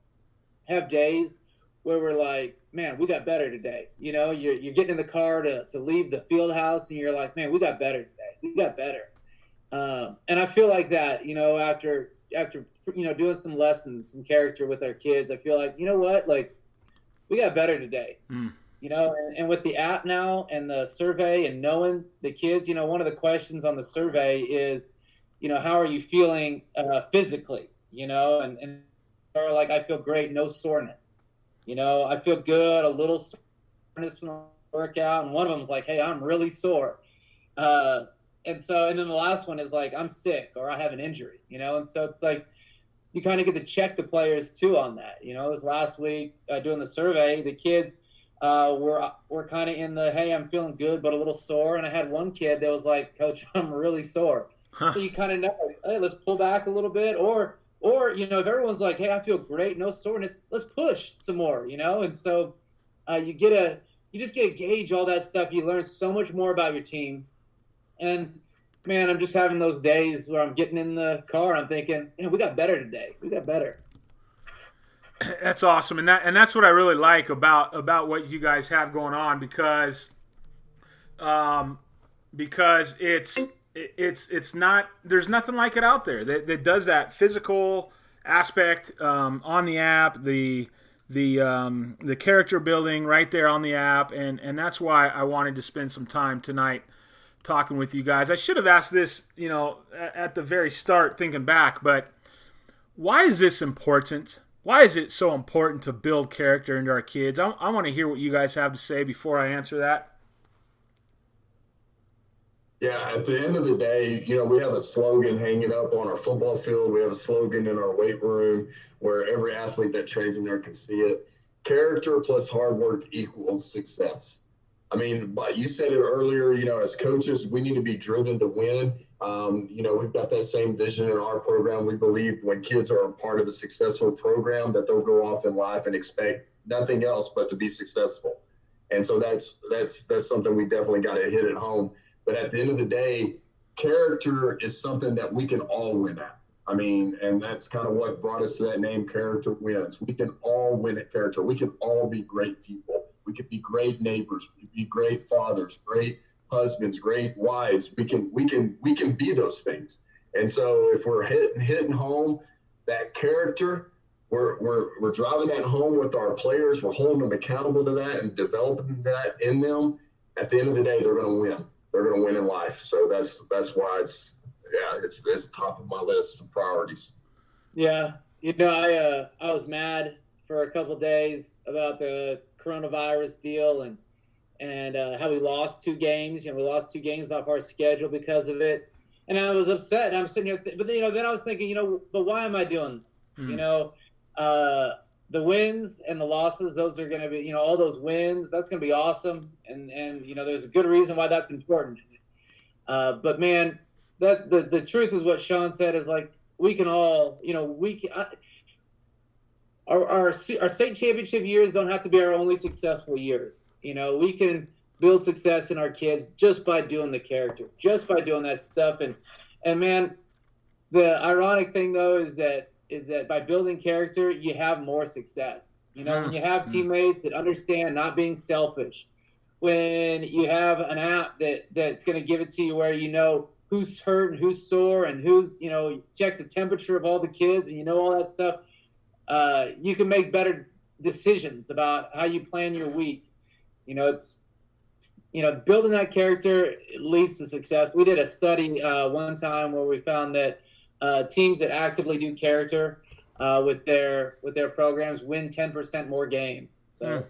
have days where we're like, man, we got better today. You're getting in the car to leave the field house, and you're like, man, we got better today. We got better. And I feel like that, after doing some lessons, some character with our kids, I feel like, like, we got better today. And with the app now and the survey and knowing the kids, one of the questions on the survey is, how are you feeling physically? And or like, I feel great, no soreness. I feel good, a little soreness from the workout. And one of them was like, hey, I'm really sore. and then the last one is like, I'm sick or I have an injury, and so it's like you kind of get to check the players too on that. This last week doing the survey, the kids were kind of in the, hey, I'm feeling good but a little sore, and I had one kid that was like, Coach, I'm really sore. So you kind of know, hey, let's pull back a little bit, or if everyone's like, hey, I feel great, no soreness, let's push some more, and so you just get to gauge all that stuff. You learn so much more about your team. And man, I'm just having those days where I'm getting in the car, I'm thinking, we got better today. We got better. That's awesome, and that's what I really like about what you guys have going on, because it's not, there's nothing like it out there that does that physical aspect on the app, the character building right there on the app, and that's why I wanted to spend some time tonight talking with you guys. I should have asked this, at the very start, thinking back, but why is this important? Why is it so important to build character into our kids? I want to hear what you guys have to say before I answer that. Yeah, at the end of the day, we have a slogan hanging up on our football field. We have a slogan in our weight room where every athlete that trains in there can see it. Character plus hard work equals success. I mean, but you said it earlier, as coaches, we need to be driven to win. We've got that same vision in our program. We believe when kids are a part of a successful program that they'll go off in life and expect nothing else but to be successful. And so that's something we definitely got to hit at home. But at the end of the day, character is something that we can all win at. I mean, and that's kind of what brought us to that name, Character Wins. We can all win at character. We can all be great people. We can be great neighbors. We can be great fathers, great husbands, great wives. We can be those things. And so if we're hitting home that character, we're driving that home with our players. We're holding them accountable to that and developing that in them. At the end of the day, they're going to win. They're going to win in life. So that's why it's top of my list of priorities. Yeah, I was mad for a couple of days about the coronavirus deal and how we lost 2 games. We lost 2 games off our schedule because of it, and I was upset. And I'm sitting here, but then I was thinking, but why am I doing this? The wins and the losses, those are going to be, all those wins, that's going to be awesome. And there's a good reason why that's important. But man, that the truth is what Shawn said is like, we can all, our state championship years don't have to be our only successful years. We can build success in our kids just by doing the character, just by doing that stuff. And man, the ironic thing though is that by building character, you have more success. When you have teammates that understand not being selfish, when you have an app that's going to give it to you where who's hurt and who's sore and who's, checks the temperature of all the kids and all that stuff, you can make better decisions about how you plan your week. It's, building that character leads to success. We did a study one time where we found that teams that actively do character with their programs win 10% more games. So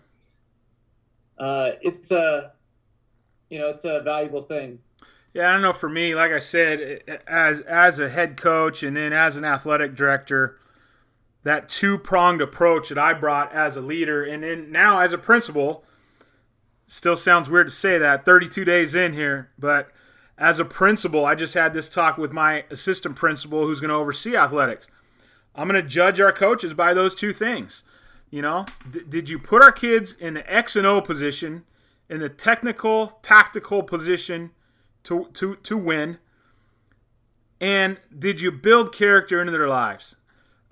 it's a valuable thing. Yeah, I don't know. For me, like I said, as a head coach and then as an athletic director, that 2-pronged approach that I brought as a leader and then now as a principal, still sounds weird to say that 32 days in here, but as a principal, I just had this talk with my assistant principal who's going to oversee athletics. I'm going to judge our coaches by those 2 things. Did you put our kids in the X and O position, in the technical, tactical position to win? And did you build character into their lives?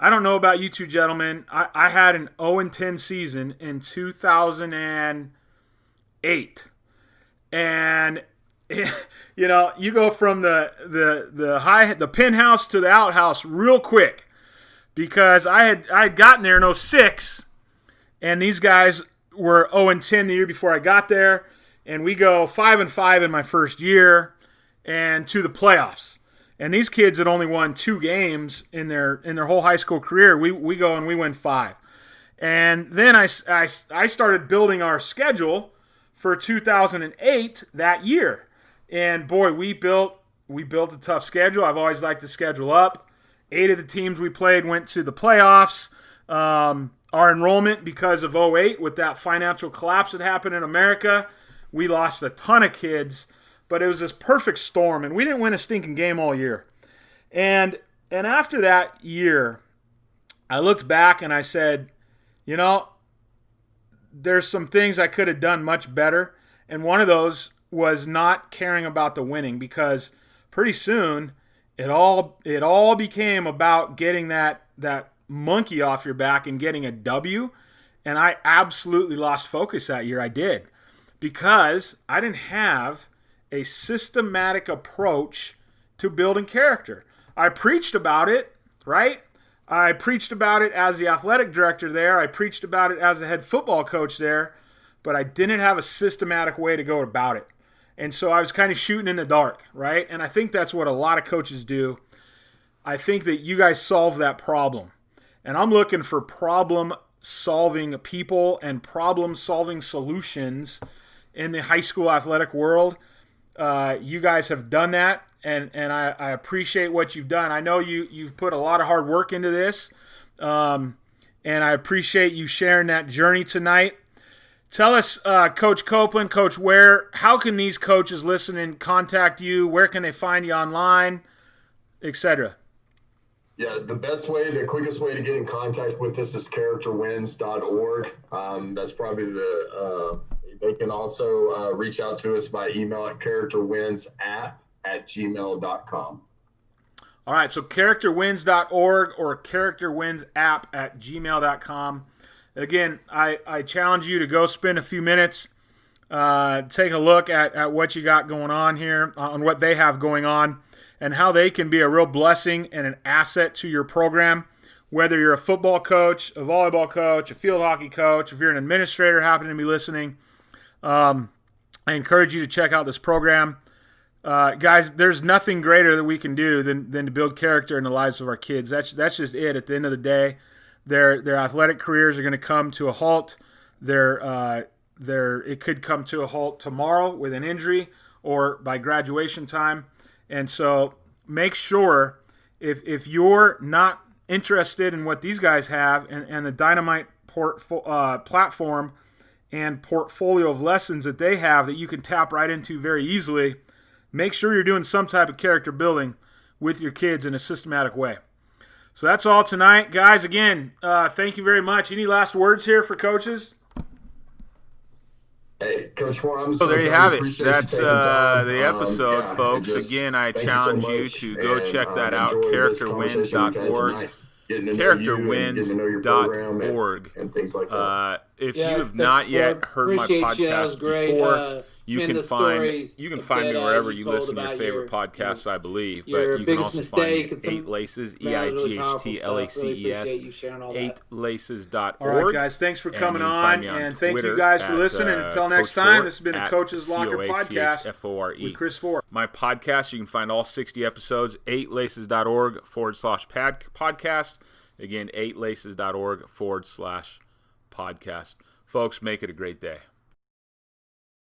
I don't know about you 2 gentlemen. I had an 0-10 season in 2008. And you go from the penthouse to the outhouse real quick, because I had gotten there in 2006, and these guys were 0-10 the year before I got there, and we go 5-5 in my first year, and to the playoffs. And these kids had only won 2 games in their whole high school career. We go and we win 5, and then I started building our schedule for 2008 that year. And boy, we built we built a tough schedule. I've always liked to schedule up. 8 of the teams we played went to the playoffs. Our enrollment, because of 2008, with that financial collapse that happened in America, we lost a ton of kids, but it was this perfect storm, and we didn't win a stinking game all year. And after that year, I looked back and I said, you know, there's some things I could have done much better. And one of those was not caring about the winning, because pretty soon it all became about getting that monkey off your back and getting a W. And I absolutely lost focus that year. I did, because I didn't have a systematic approach to building character. I preached about it, right? I preached about it as the athletic director there. I preached about it as a head football coach there, but I didn't have a systematic way to go about it. And so I was kind of shooting in the dark, right? And I think that's what a lot of coaches do. I think that you guys solve that problem. And I'm looking for problem-solving people and problem-solving solutions in the high school athletic world. You guys have done that, and I appreciate what you've done. I know you've put a lot of hard work into this, and I appreciate you sharing that journey tonight. Tell us, Coach Copeland, Coach Ware, how can these coaches listen and contact you? Where can they find you online, etc.? Yeah, the quickest way to get in contact with us is characterwins.org. That's probably they can also reach out to us by email at characterwinsapp@gmail.com. All right, so characterwins.org or characterwinsapp@gmail.com. Again, I challenge you to go spend a few minutes, take a look at what you got going on here, on what they have going on, and how they can be a real blessing and an asset to your program. Whether you're a football coach, a volleyball coach, a field hockey coach, if you're an administrator happening to be listening, I encourage you to check out this program. Guys, there's nothing greater that we can do than to build character in the lives of our kids. That's just it. At the end of the day, their athletic careers are going to come to a halt. It could come to a halt tomorrow with an injury or by graduation time. And so make sure if you're not interested in what these guys have and the Dynamite platform and portfolio of lessons that they have that you can tap right into very easily, make sure you're doing some type of character building with your kids in a systematic way. So that's all tonight. Guys, again, thank you very much. Any last words here for coaches? Hey, Coach Fore, so there you have it. That's the episode, folks. Again, I challenge you to go check that out, characterwins.org. Characterwins.org. And things like that. If you have not yet heard my podcast before, you can find me wherever you listen to your favorite podcasts, I believe. But you can also find me at 8 Laces, EIGHTLACES, 8laces.org. All right, guys, thanks for coming on, and thank you guys for listening. Until next time, this has been a Coach's Locker podcast with Chris Fore. My podcast, you can find all 60 episodes, 8laces.org/podcast. Again, 8laces.org/podcast. Folks, make it a great day.